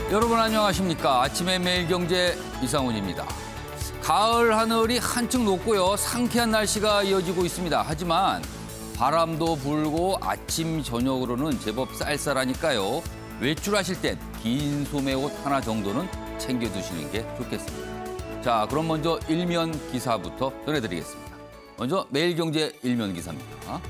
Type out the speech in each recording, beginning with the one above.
여러분 안녕하십니까? 아침의 매일경제 이상훈입니다. 가을 하늘이 한층 높고요. 상쾌한 날씨가 이어지고 있습니다. 하지만 바람도 불고 아침 저녁으로는 제법 쌀쌀하니까요. 외출하실 땐 긴 소매 옷 하나 정도는 챙겨두시는 게 좋겠습니다. 자, 그럼 먼저 일면 기사부터 전해드리겠습니다. 먼저 매일경제 일면 기사입니다.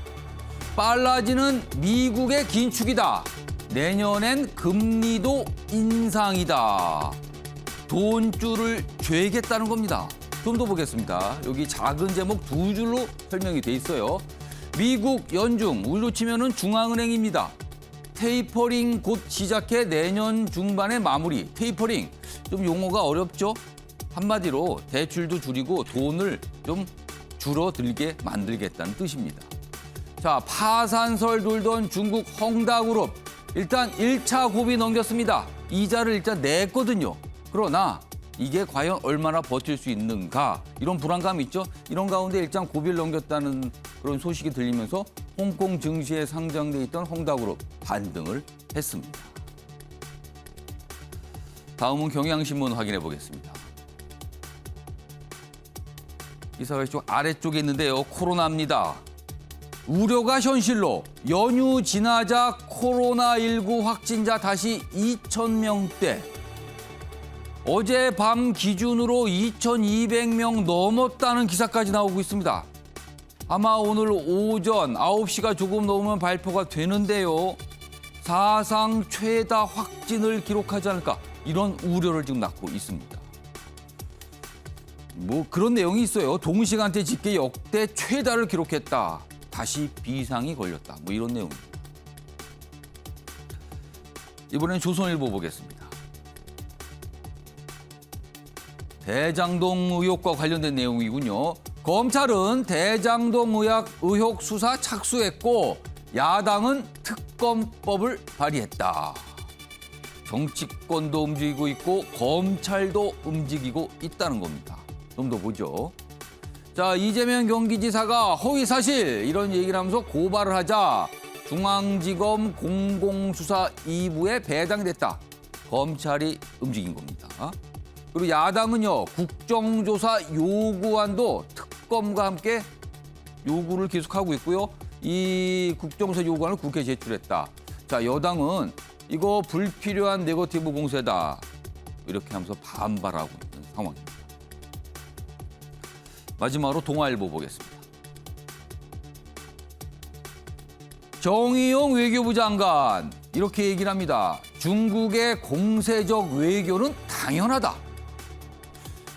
빨라지는 미국의 긴축이다. 내년엔 금리도 인상이다. 돈줄을 죄겠다는 겁니다. 좀 더 보겠습니다. 여기 작은 제목 두 줄로 설명이 돼 있어요. 미국 연중, 우리로 치면은 중앙은행입니다. 테이퍼링 곧 시작해 내년 중반에 마무리. 테이퍼링, 좀 용어가 어렵죠? 한마디로 대출도 줄이고 돈을 좀 줄어들게 만들겠다는 뜻입니다. 자, 파산설 돌던 중국 헝다그룹. 일단 1차 고비 넘겼습니다. 이자를 일단 냈거든요. 그러나 이게 과연 얼마나 버틸 수 있는가, 이런 불안감이 있죠. 이런 가운데 일단 고비를 넘겼다는 그런 소식이 들리면서 홍콩 증시에 상장돼 있던 헝다그룹 반등을 했습니다. 다음은 경향신문 확인해 보겠습니다. 기사가 좀 아래쪽에 있는데요. 코로나입니다. 우려가 현실로 연휴 지나자 코로나19 확진자 다시 2,000명대. 어젯밤 기준으로 2,200명 넘었다는 기사까지 나오고 있습니다. 아마 오늘 오전 9시가 조금 넘으면 발표가 되는데요. 사상 최다 확진을 기록하지 않을까, 이런 우려를 지금 낳고 있습니다. 뭐 그런 내용이 있어요. 동시간대 집계 역대 최다를 기록했다. 다시 비상이 걸렸다. 뭐 이런 내용입니다. 이번엔 조선일보 보겠습니다. 대장동 의혹과 관련된 내용이군요. 검찰은 대장동 의혹 수사 착수했고 야당은 특검법을 발의했다. 정치권도 움직이고 있고 검찰도 움직이고 있다는 겁니다. 좀 더 보죠. 자, 이재명 경기지사가 허위사실 이런 얘기를 하면서 고발을 하자 중앙지검 공공수사 2부에 배당이 됐다. 검찰이 움직인 겁니다. 그리고 야당은요, 국정조사 요구안도 특검과 함께 요구를 계속하고 있고요. 이 국정조사 요구안을 국회에 제출했다. 자, 여당은 이거 불필요한 네거티브 공세다. 이렇게 하면서 반발하고 있는 상황입니다. 마지막으로 동아일보 보겠습니다. 정의용 외교부 장관 이렇게 얘기를 합니다. 중국의 공세적 외교는 당연하다.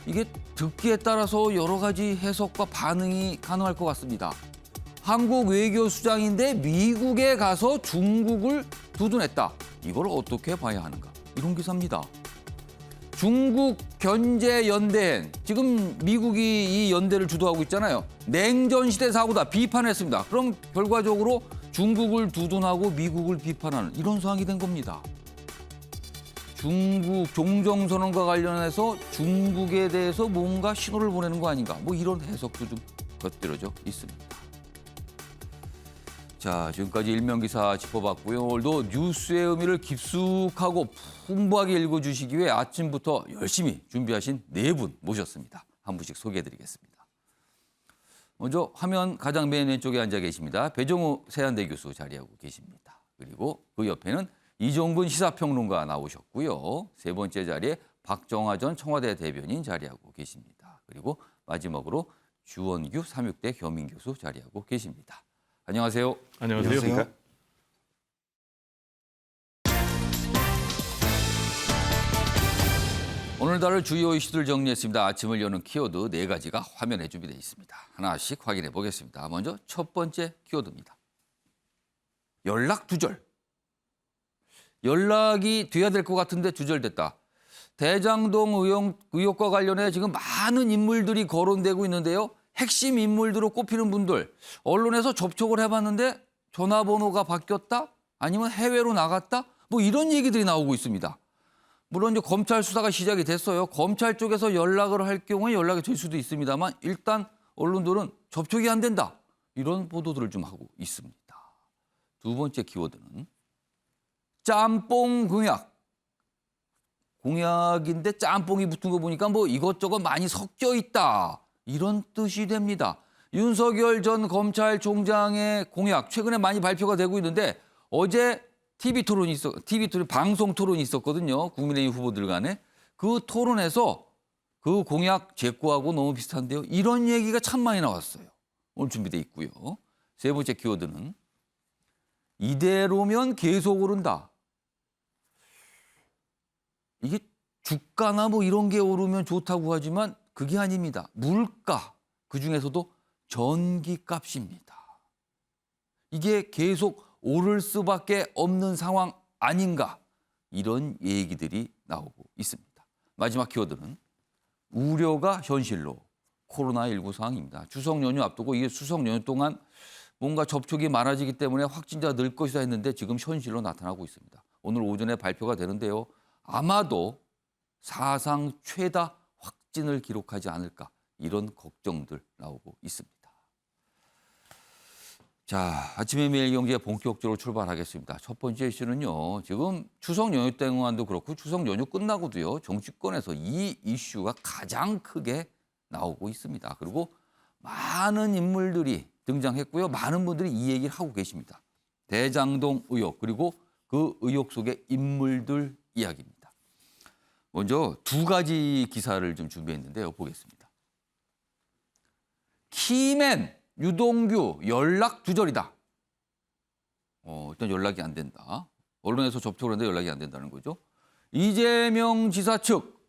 이게 듣기에 따라서 여러 가지 해석과 반응이 가능할 것 같습니다. 한국 외교수장인데 미국에 가서 중국을 두둔했다. 이걸 어떻게 봐야 하는가? 이런 기사입니다. 중국 견제 연대행, 지금 미국이 이 연대를 주도하고 있잖아요. 냉전시대 사고다 비판했습니다. 그럼 결과적으로 중국을 두둔하고 미국을 비판하는 이런 상황이 된 겁니다. 중국 종정선언과 관련해서 중국에 대해서 뭔가 신호를 보내는 거 아닌가, 뭐 이런 해석도 좀 곁들여져 있습니다. 자, 지금까지 일면기사 짚어봤고요. 오늘도 뉴스의 의미를 깊숙하고 풍부하게 읽어주시기 위해 아침부터 열심히 준비하신 네 분 모셨습니다. 한 분씩 소개해드리겠습니다. 먼저 화면 가장 맨 왼쪽에 앉아 계십니다. 배종우 세한대 교수 자리하고 계십니다. 그리고 그 옆에는 이종근 시사평론가 나오셨고요. 세 번째 자리에 박정화 전 청와대 대변인 자리하고 계십니다. 그리고 마지막으로 주원규 삼육대 겸임교수 자리하고 계십니다. 안녕하세요. 안녕하세요. 오늘 다룰 주요 이슈들 정리했습니다. 아침을 여는 키워드 네 가지가 화면에 준비되어 있습니다. 하나씩 확인해 보겠습니다. 먼저 첫 번째 키워드입니다. 연락 두절. 연락이 돼야 될 것 같은데 두절됐다. 대장동 의혹과 관련해 지금 많은 인물들이 거론되고 있는데요. 핵심 인물들로 꼽히는 분들, 언론에서 접촉을 해봤는데 전화번호가 바뀌었다? 아니면 해외로 나갔다? 뭐 이런 얘기들이 나오고 있습니다. 물론 이제 검찰 수사가 시작이 됐어요. 검찰 쪽에서 연락을 할 경우에 연락이 될 수도 있습니다만 일단 언론들은 접촉이 안 된다. 이런 보도들을 좀 하고 있습니다. 두 번째 키워드는 짬뽕 공약. 공약인데 짬뽕이 붙은 거 보니까 뭐 이것저것 많이 섞여 있다. 이런 뜻이 됩니다. 윤석열 전 검찰총장의 공약 최근에 많이 발표가 되고 있는데 어제 TV 토론이 방송 토론이 있었거든요. 국민의힘 후보들 간에. 그 토론에서 그 공약 제 거하고 너무 비슷한데요. 이런 얘기가 참 많이 나왔어요. 오늘 준비돼 있고요. 세 번째 키워드는 이대로면 계속 오른다. 이게 주가나 뭐 이런 게 오르면 좋다고 하지만 그게 아닙니다. 물가, 그중에서도 전기값입니다. 이게 계속 오를 수밖에 없는 상황 아닌가. 이런 얘기들이 나오고 있습니다. 마지막 키워드는 우려가 현실로 코로나19 상황입니다. 추석 연휴 앞두고 이게 추석 연휴 동안 뭔가 접촉이 많아지기 때문에 확진자 늘 것이다 했는데 지금 현실로 나타나고 있습니다. 오늘 오전에 발표가 되는데요. 아마도 사상 최다 확진을 기록하지 않을까 이런 걱정들 나오고 있습니다. 자, 아침에 매일 경제 본격적으로 출발하겠습니다. 첫 번째 이슈는요. 지금 추석 연휴 동안도 그렇고 추석 연휴 끝나고도요. 정치권에서 이 이슈가 가장 크게 나오고 있습니다. 그리고 많은 인물들이 등장했고요. 많은 분들이 이 얘기를 하고 계십니다. 대장동 의혹 그리고 그 의혹 속의 인물들 이야기입니다. 먼저 두 가지 기사를 좀 준비했는데요. 보겠습니다. 키맨 유동규 연락 두절이다. 일단 연락이 안 된다. 언론에서 접촉을 했는데 연락이 안 된다는 거죠. 이재명 지사 측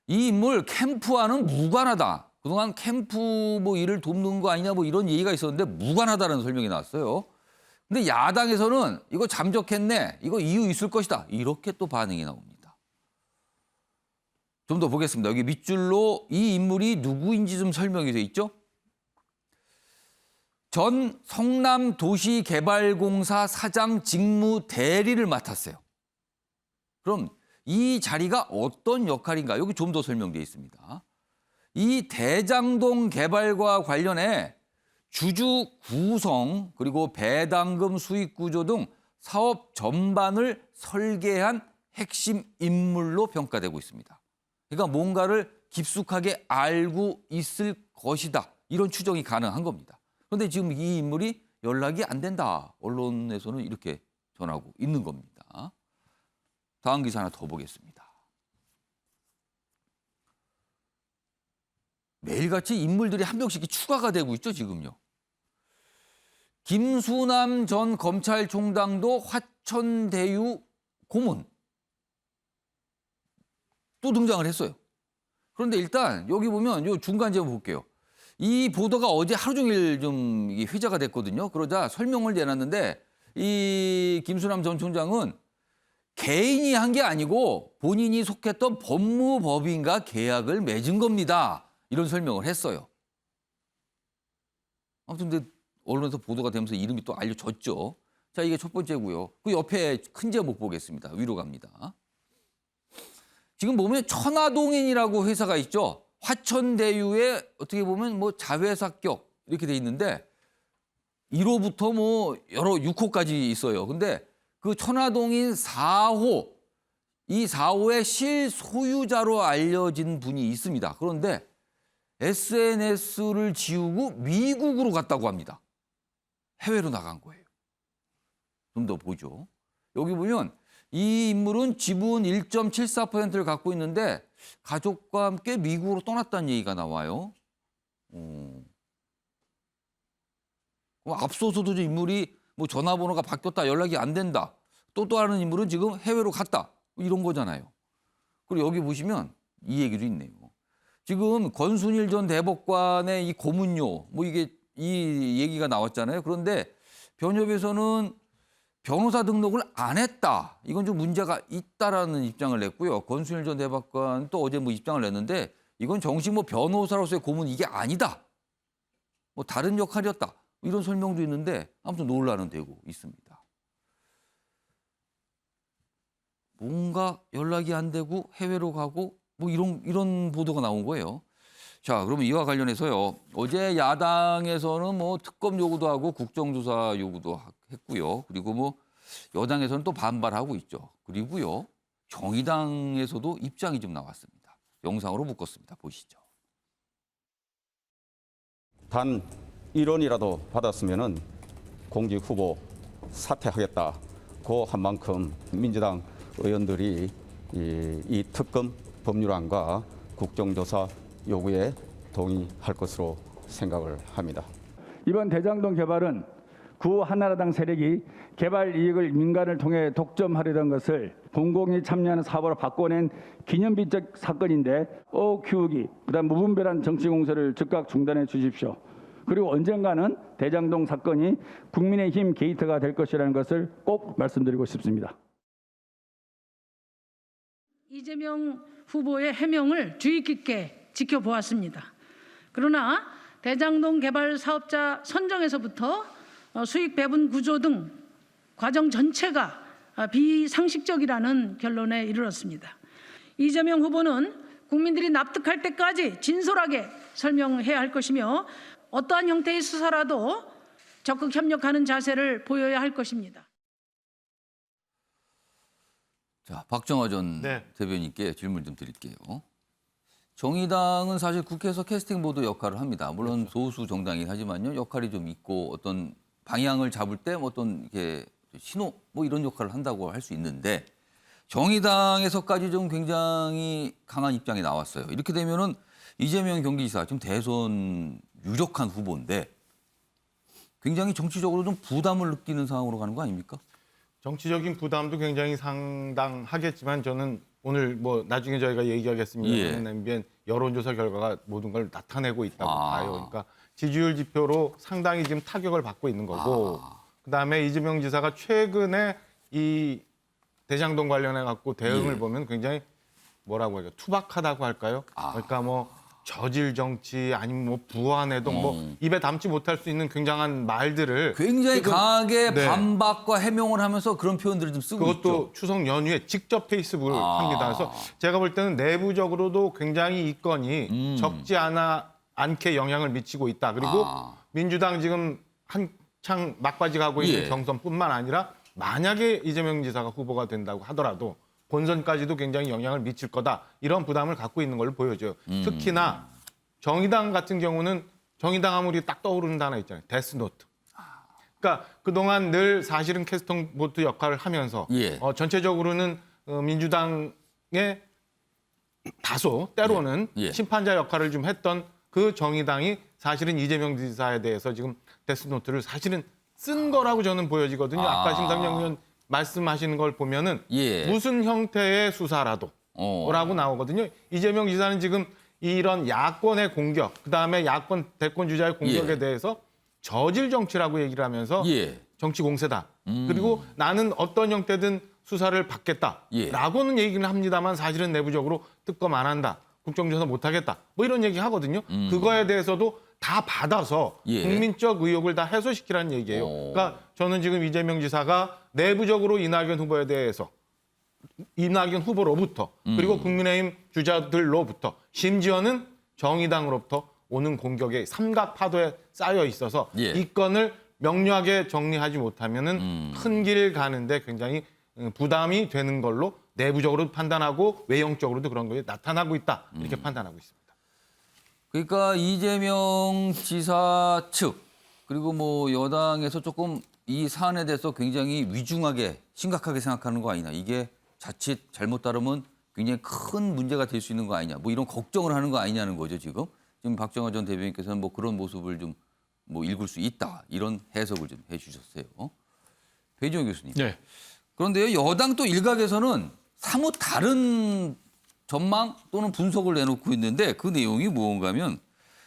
이 인물 캠프와는 무관하다. 그동안 캠프 뭐 일을 돕는 거 아니냐 뭐 이런 얘기가 있었는데 무관하다는 설명이 나왔어요. 근데 야당에서는 이거 잠적했네. 이거 이유 있을 것이다. 이렇게 또 반응이 나옵니다. 좀 더 보겠습니다. 여기 밑줄로 이 인물이 누구인지 좀 설명이 돼 있죠. 전 성남도시개발공사 사장 직무 대리를 맡았어요. 그럼 이 자리가 어떤 역할인가? 여기 좀 더 설명되어 있습니다. 이 대장동 개발과 관련해 주주 구성 그리고 배당금 수익 구조 등 사업 전반을 설계한 핵심 인물로 평가되고 있습니다. 그러니까 뭔가를 깊숙하게 알고 있을 것이다. 이런 추정이 가능한 겁니다. 그런데 지금 이 인물이 연락이 안 된다. 언론에서는 이렇게 전하고 있는 겁니다. 다음 기사 하나 더 보겠습니다. 매일같이 인물들이 한 명씩 추가가 되고 있죠, 지금요. 김수남 전 검찰총장도 화천대유 고문 또 등장을 했어요. 그런데 일단 여기 보면 요 중간 좀 볼게요. 이 보도가 어제 하루 종일 좀 회자가 됐거든요. 그러자 설명을 내놨는데 이 김수남 전 총장은 개인이 한 게 아니고 본인이 속했던 법무법인과 계약을 맺은 겁니다. 이런 설명을 했어요. 아무튼 근데 언론에서 보도가 되면서 이름이 또 알려졌죠. 자, 이게 첫 번째고요. 그 옆에 큰 제목 보겠습니다. 위로 갑니다. 지금 보면 천화동인이라고 회사가 있죠. 화천대유에 어떻게 보면 뭐 자회사격 이렇게 돼 있는데 1호부터 뭐 여러 6호까지 있어요. 근데 그 천화동인 4호, 이 4호의 실소유자로 알려진 분이 있습니다. 그런데 SNS를 지우고 미국으로 갔다고 합니다. 해외로 나간 거예요. 좀 더 보죠. 여기 보면 이 인물은 지분 1.74%를 갖고 있는데 가족과 함께 미국으로 떠났다는 얘기가 나와요. 앞서서도 인물이 뭐 전화번호가 바뀌었다, 연락이 안 된다. 또 다른 인물은 지금 해외로 갔다. 이런 거잖아요. 그리고 여기 보시면 이 얘기도 있네요. 지금 권순일 전 대법관의 이 고문료, 뭐 이게 이 얘기가 나왔잖아요. 그런데 변협에서는 변호사 등록을 안 했다. 이건 좀 문제가 있다라는 입장을 냈고요. 권순일 전 대법관 또 어제 뭐 입장을 냈는데 이건 정식 뭐 변호사로서의 고문 이게 아니다. 뭐 다른 역할이었다. 이런 설명도 있는데 아무튼 논란은 되고 있습니다. 뭔가 연락이 안 되고 해외로 가고 뭐 이런 보도가 나온 거예요. 자, 그러면 이와 관련해서요. 어제 야당에서는 뭐 특검 요구도 하고 국정조사 요구도 했고요. 그리고 뭐 여당에서는 또 반발하고 있죠. 그리고요. 정의당에서도 입장이 좀 나왔습니다. 영상으로 묶었습니다. 보시죠. 단 1원이라도 받았으면은 공직 후보 사퇴하겠다. 그 한 만큼 민주당 의원들이 이 특검 법률안과 국정조사 요구에 동의할 것으로 생각을 합니다. 이번 대장동 개발은 구 한나라당 세력이 개발 이익을 민간을 통해 독점하려던 것을 공공이 참여하는 사업으로 바꿔낸 기념비적 사건인데 기우기, 그다음 무분별한 정치 공세를 즉각 중단해 주십시오. 그리고 언젠가는 대장동 사건이 국민의힘 게이트가 될 것이라는 것을 꼭 말씀드리고 싶습니다. 이재명 후보의 해명을 주의 깊게 지켜보았습니다. 그러나 대장동 개발 사업자 선정에서부터 수익 배분 구조 등 과정 전체가 비상식적이라는 결론에 이르렀습니다. 이재명 후보는 국민들이 납득할 때까지 진솔하게 설명해야 할 것이며 어떠한 형태의 수사라도 적극 협력하는 자세를 보여야 할 것입니다. 자, 박정화 전 대변인께 질문 좀 드릴게요. 정의당은 사실 국회에서 캐스팅 보드 역할을 합니다. 물론 소수 정당이긴 하지만요, 역할이 좀 있고 어떤 방향을 잡을 때 어떤 이렇게 신호 뭐 이런 역할을 한다고 할 수 있는데 정의당에서까지 좀 굉장히 강한 입장이 나왔어요. 이렇게 되면은 이재명 경기지사 지금 대선 유력한 후보인데 굉장히 정치적으로 좀 부담을 느끼는 상황으로 가는 거 아닙니까? 정치적인 부담도 굉장히 상당하겠지만 저는 오늘 뭐 나중에 저희가 얘기하겠습니다. MBN 여론조사 결과가 모든 걸 나타내고 있다고 봐요. 그러니까 지지율 지표로 상당히 지금 타격을 받고 있는 거고 그다음에 이재명 지사가 최근에 이 대장동 관련해 갖고 대응을 보면 굉장히 뭐라고 할까요? 투박하다고 할까요? 그러니까 뭐 저질 정치 아니면 뭐 부안해동 뭐 입에 담지 못할 수 있는 굉장한 말들을 굉장히 강하게 반박과 해명을 하면서 그런 표현들을 좀 쓰고 있죠. 그것도 추석 연휴에 직접 페이스북을 합니다. 그래서 제가 볼 때는 내부적으로도 굉장히 이 건이 적지 않게 영향을 미치고 있다. 그리고 민주당 지금 한창 막바지 가고 있는 경선뿐만 아니라 만약에 이재명 지사가 후보가 된다고 하더라도 본선까지도 굉장히 영향을 미칠 거다. 이런 부담을 갖고 있는 걸로 보여져요. 특히나 정의당 같은 경우는 정의당 하면 우리 딱 떠오르는 단어 있잖아요. 데스노트. 그러니까 그동안 늘 사실은 캐스팅 보트 역할을 하면서 전체적으로는 민주당의 다소 때로는 심판자 역할을 좀 했던 그 정의당이 사실은 이재명 지사에 대해서 지금 데스노트를 사실은 쓴 거라고 저는 보여지거든요. 아까 심상정 의원 말씀하시는 걸 보면은 무슨 형태의 수사라도 라고 나오거든요. 이재명 지사는 지금 이런 야권의 공격, 그다음에 야권 대권 주자의 공격에 대해서 저질 정치라고 얘기를 하면서 정치 공세다. 그리고 나는 어떤 형태든 수사를 받겠다라고는 얘기를 합니다만 사실은 내부적으로 특검 안 한다. 국정조사 못 하겠다. 뭐 이런 얘기 하거든요. 그거에 대해서도 다 받아서 국민적 의혹을 다 해소시키라는 얘기예요. 그러니까 저는 지금 이재명 지사가 내부적으로 이낙연 후보에 대해서 이낙연 후보로부터 그리고 국민의힘 주자들로부터 심지어는 정의당으로부터 오는 공격의 삼각 파도에 쌓여 있어서 이 건을 명료하게 정리하지 못하면은 큰 길 가는데 굉장히 부담이 되는 걸로 내부적으로 판단하고 외형적으로도 그런 것이 나타나고 있다. 이렇게 판단하고 있습니다. 그러니까 이재명 지사 측 그리고 뭐 여당에서 조금 이 사안에 대해서 굉장히 위중하게 심각하게 생각하는 거 아니냐. 이게 자칫 잘못 따르면 굉장히 큰 문제가 될 수 있는 거 아니냐. 뭐 이런 걱정을 하는 거 아니냐는 거죠, 지금. 지금 박정화 전 대변인께서는 뭐 그런 모습을 좀 뭐 읽을 수 있다. 이런 해석을 좀 해 주셨어요. 배지원 교수님. 그런데요, 여당 또 일각에서는 사뭇 다른 전망 또는 분석을 내놓고 있는데 그 내용이 무언가 하면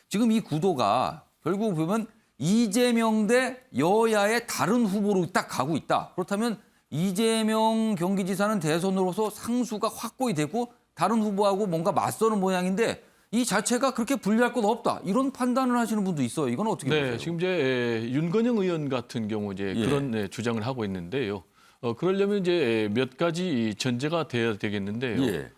지금 이 구도가 결국 보면 이재명 대 여야의 다른 후보로 딱 가고 있다. 그렇다면 이재명 경기지사는 대선으로서 상수가 확고히 되고 다른 후보하고 뭔가 맞서는 모양인데 이 자체가 그렇게 불리할 것 없다. 이런 판단을 하시는 분도 있어요. 이건 어떻게 보세요? 지금 이제 윤건영 의원 같은 경우 이제 그런 주장을 하고 있는데요. 그러려면 이제 몇 가지 전제가 돼야 되겠는데요.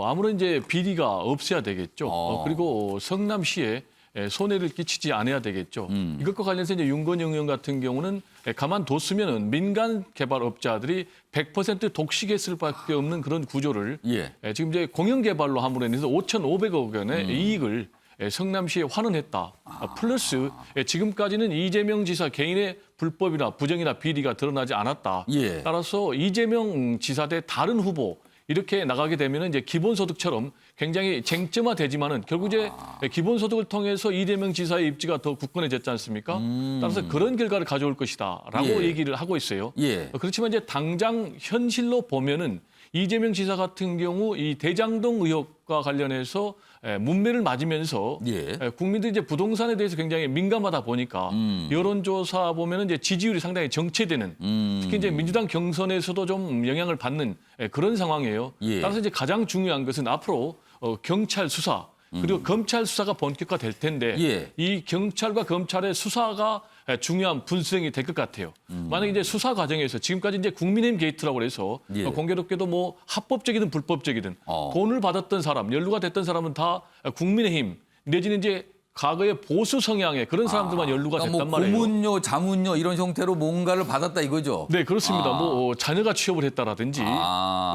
아무런 이제 비리가 없어야 되겠죠. 그리고 성남시에 손해를 끼치지 않아야 되겠죠. 이것과 관련해서 이제 윤건영 의원 같은 경우는 가만뒀으면은 민간 개발업자들이 100% 독식했을 밖에 없는 그런 구조를 예. 지금 이제 공영 개발로 함으로 인해서 5,500억 원의 이익을 성남시에 환원했다. 플러스 지금까지는 이재명 지사 개인의 불법이나 부정이나 비리가 드러나지 않았다. 예. 따라서 이재명 지사 대 다른 후보 이렇게 나가게 되면 이제 기본소득처럼 굉장히 쟁점화되지만은 결국 이제 기본소득을 통해서 이재명 지사의 입지가 더 굳건해졌지 않습니까? 따라서 그런 결과를 가져올 것이다라고 예. 얘기를 하고 있어요. 예. 그렇지만 이제 당장 현실로 보면은 이재명 지사 같은 경우 이 대장동 의혹과 관련해서 문매를 맞으면서 예. 국민들이 이제 부동산에 대해서 굉장히 민감하다 보니까 여론조사 보면은 이제 지지율이 상당히 정체되는 특히 이제 민주당 경선에서도 좀 영향을 받는 그런 상황이에요. 예. 따라서 이제 가장 중요한 것은 앞으로 경찰 수사 그리고 검찰 수사가 본격화될 텐데 예. 이 경찰과 검찰의 수사가 중요한 분수령이 될 것 같아요. 만약에 이제 수사 과정에서 지금까지 이제 국민의힘 게이트라고 해서 예. 공교롭게도 뭐 합법적이든 불법적이든 어. 돈을 받았던 사람, 연루가 됐던 사람은 다 국민의힘 내지는 이제 과거의 보수 성향의 그런 사람들만 연루가 그러니까 됐단 뭐 말이에요. 고문료, 자문료 이런 형태로 뭔가를 받았다 이거죠. 네, 그렇습니다. 뭐 자녀가 취업을 했다라든지.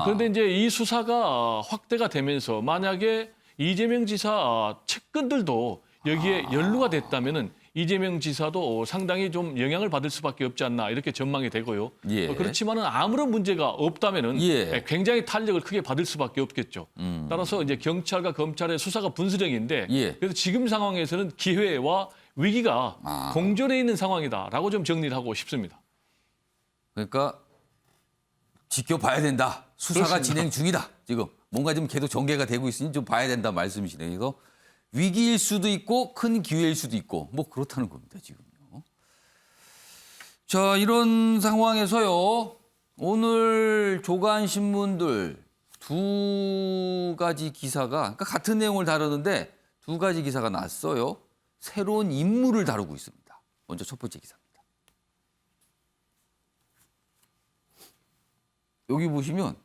그런데 이제 이 수사가 확대가 되면서 만약에 이재명 지사 측근들도 여기에 연루가 됐다면은 이재명 지사도 상당히 좀 영향을 받을 수밖에 없지 않나 이렇게 전망이 되고요. 예. 그렇지만은 아무런 문제가 없다면은 예. 굉장히 탄력을 크게 받을 수밖에 없겠죠. 따라서 이제 경찰과 검찰의 수사가 분수령인데 예. 그래서 지금 상황에서는 기회와 위기가 공존해 있는 상황이다라고 좀 정리를 하고 싶습니다. 그러니까 지켜봐야 된다. 수사가 그렇습니다. 진행 중이다. 지금 뭔가 좀 계속 전개가 되고 있으니 좀 봐야 된다 말씀이시네요. 그래서 위기일 수도 있고 큰 기회일 수도 있고 뭐 그렇다는 겁니다. 지금요. 자, 이런 상황에서요. 오늘 조간 신문들 두 가지 기사가 그러니까 같은 내용을 다루는데 두 가지 기사가 났어요. 새로운 인물을 다루고 있습니다. 먼저 첫 번째 기사입니다. 여기 보시면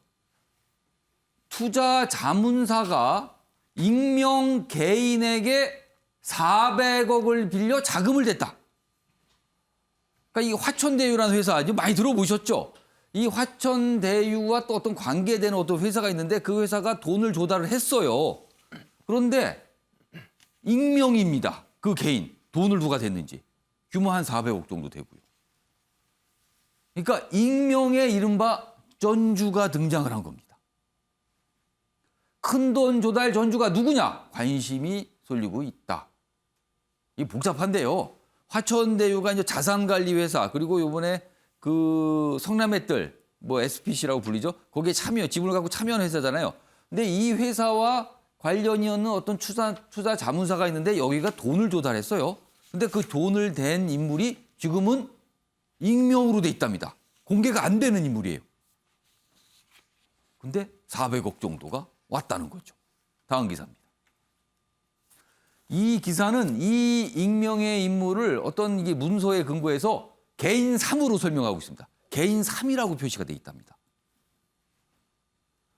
투자 자문사가 익명 개인에게 400억을 빌려 자금을 댔다. 그러니까 이 화천대유라는 회사 아주 많이 들어보셨죠? 이 화천대유와 또 어떤 관계되는 어떤 회사가 있는데 그 회사가 돈을 조달을 했어요. 그런데 익명입니다. 그 개인. 돈을 누가 댔는지. 규모 한 400억 정도 되고요. 그러니까 익명의 이른바 전주가 등장을 한 겁니다. 큰돈 조달 전주가 누구냐? 관심이 쏠리고 있다. 이 복잡한데요. 화천대유가 이제 자산관리회사 그리고 이번에 그 성남의뜰 뭐 SPC라고 불리죠. 거기에 지분을 갖고 참여한 회사잖아요. 근데 이 회사와 관련이 있는 어떤 투자 자문사가 있는데 여기가 돈을 조달했어요. 근데 그 돈을 댄 인물이 지금은 익명으로 돼 있답니다. 공개가 안 되는 인물이에요. 근데 400억 정도가 왔다는 거죠. 다음 기사입니다. 이 기사는 이 익명의 인물을 어떤 이게 문서에 근거해서 개인 3으로 설명하고 있습니다. 개인 3이라고 표시가 돼 있답니다.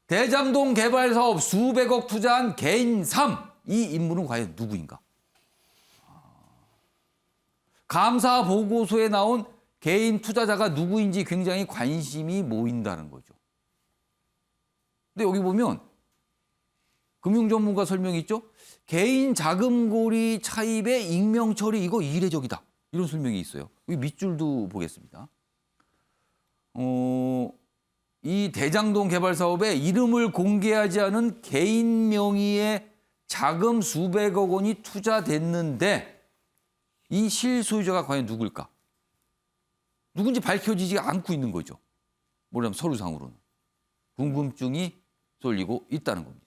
대장동 개발 사업 수백억 투자한 개인 3. 이 인물은 과연 누구인가? 감사 보고서에 나온 개인 투자자가 누구인지 굉장히 관심이 모인다는 거죠. 근데 여기 보면 금융 전문가 설명이 있죠. 개인 자금고리 차입의 익명 처리 이거 이례적이다. 이런 설명이 있어요. 여기 밑줄도 보겠습니다. 이 대장동 개발 사업에 이름을 공개하지 않은 개인 명의의 자금 수백억 원이 투자됐는데 이 실소유자가 과연 누굴까? 누군지 밝혀지지 않고 있는 거죠. 뭐냐면 서류상으로는. 궁금증이 쏠리고 있다는 겁니다.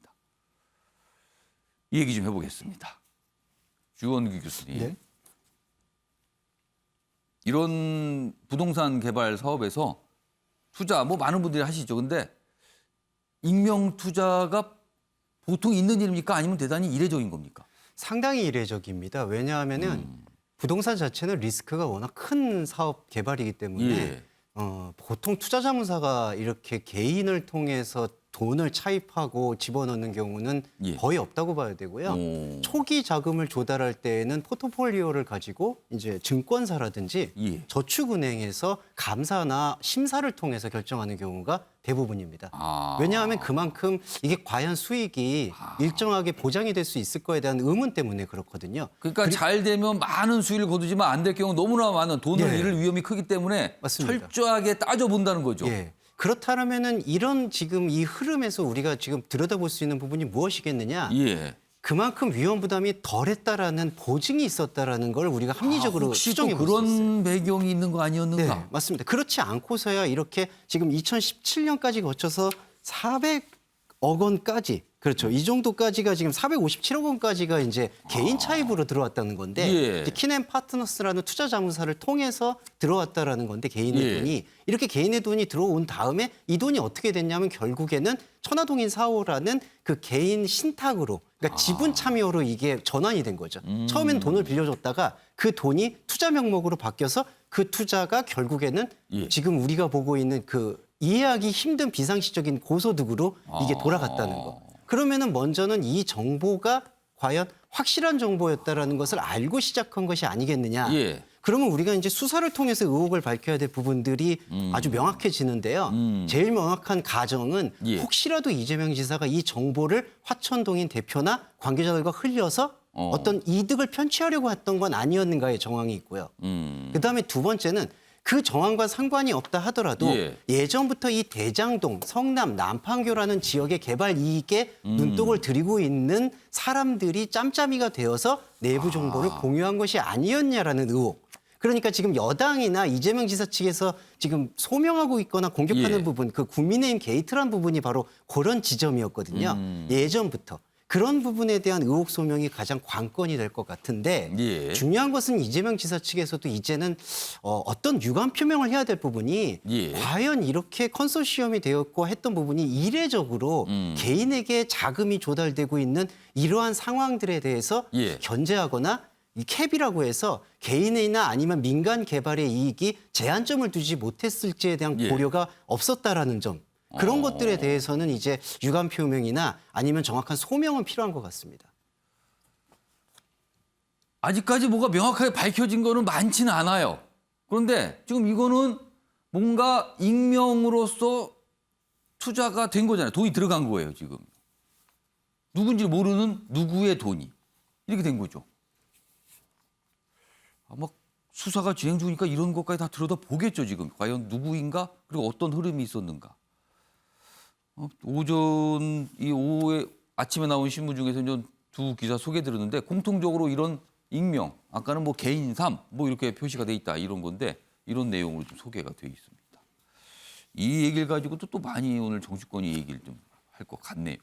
이 얘기 좀 해보겠습니다. 주원규 교수님. 네. 이런 부동산 개발 사업에서 투자 뭐 많은 분들이 하시죠. 근데 익명 투자가 보통 있는 일입니까? 아니면 대단히 이례적인 겁니까? 상당히 이례적입니다. 왜냐하면은 부동산 자체는 리스크가 워낙 큰 사업 개발이기 때문에 예. 보통 투자자문사가 이렇게 개인을 통해서 돈을 차입하고 집어넣는 경우는 예. 거의 없다고 봐야 되고요. 오. 초기 자금을 조달할 때에는 포트폴리오를 가지고 이제 증권사라든지 예. 저축은행에서 감사나 심사를 통해서 결정하는 경우가 대부분입니다. 왜냐하면 그만큼 이게 과연 수익이 일정하게 보장이 될 수 있을 거에 대한 의문 때문에 그렇거든요. 그러니까 잘 되면 많은 수익을 거두지만 안 될 경우 너무나 많은 돈을 예. 잃을 위험이 크기 때문에 맞습니다. 철저하게 따져본다는 거죠. 예. 그렇다면은 이런 지금 이 흐름에서 우리가 지금 들여다볼 수 있는 부분이 무엇이겠느냐? 예. 그만큼 위험 부담이 덜했다라는 보증이 있었다라는 걸 우리가 합리적으로 혹시 또 추정해 볼 수 있어요. 그런 배경이 있는 거 아니었는가? 네, 맞습니다. 그렇지 않고서야 이렇게 지금 2017년까지 거쳐서 400억 원까지 그렇죠. 이 정도까지가 지금 457억 원까지가 이제 개인 차입으로 들어왔다는 건데 예. 이제 키넨 파트너스라는 투자 자문사를 통해서 들어왔다라는 건데 개인의 예. 돈이 이렇게 개인의 돈이 들어온 다음에 이 돈이 어떻게 됐냐면 결국에는 천화동인 4호라는 그 개인 신탁으로 그러니까 지분 참여로 이게 전환이 된 거죠. 처음엔 돈을 빌려줬다가 그 돈이 투자 명목으로 바뀌어서 그 투자가 결국에는 예. 지금 우리가 보고 있는 그 이해하기 힘든 비상시적인 고소득으로 이게 돌아갔다는 거. 그러면은 먼저는 이 정보가 과연 확실한 정보였다라는 것을 알고 시작한 것이 아니겠느냐. 예. 그러면 우리가 이제 수사를 통해서 의혹을 밝혀야 될 부분들이 아주 명확해지는데요. 제일 명확한 가정은 예. 혹시라도 이재명 지사가 이 정보를 화천동인 대표나 관계자들과 흘려서 어떤 이득을 편취하려고 했던 건 아니었는가의 정황이 있고요. 그다음에 두 번째는 그 정황과 상관이 없다 하더라도 예. 예전부터 이 대장동, 성남, 남판교라는 지역의 개발 이익에 눈독을 들이고 있는 사람들이 짬짬이가 되어서 내부 정보를 공유한 것이 아니었냐라는 의혹. 그러니까 지금 여당이나 이재명 지사 측에서 지금 소명하고 있거나 공격하는 예. 부분, 그 국민의힘 게이트란 부분이 바로 그런 지점이었거든요. 예전부터. 그런 부분에 대한 의혹 소명이 가장 관건이 될 것 같은데 예. 중요한 것은 이재명 지사 측에서도 이제는 어떤 유감 표명을 해야 될 부분이 예. 과연 이렇게 컨소시엄이 되었고 했던 부분이 이례적으로 개인에게 자금이 조달되고 있는 이러한 상황들에 대해서 예. 견제하거나 이 캡이라고 해서 개인이나 아니면 민간 개발의 이익이 제한점을 두지 못했을지에 대한 예. 고려가 없었다라는 점. 그런 것들에 대해서는 이제 유감 표명이나 아니면 정확한 소명은 필요한 것 같습니다. 아직까지 뭐가 명확하게 밝혀진 거는 많지는 않아요. 그런데 지금 이거는 뭔가 익명으로서 투자가 된 거잖아요. 돈이 들어간 거예요, 지금. 누군지 모르는 누구의 돈이. 이렇게 된 거죠. 아마 수사가 진행 중이니까 이런 것까지 다 들여다보겠죠, 지금. 과연 누구인가? 그리고 어떤 흐름이 있었는가? 오후에 아침에 나온 신문 중에서 두 기사 소개드렸는데 공통적으로 이런 익명, 아까는 뭐 개인 삶, 뭐 이렇게 표시가 돼 있다 이런 건데 이런 내용으로 좀 소개가 돼 있습니다. 이 얘기를 가지고 또 많이 오늘 정치권이 얘기를 좀 할 것 같네요.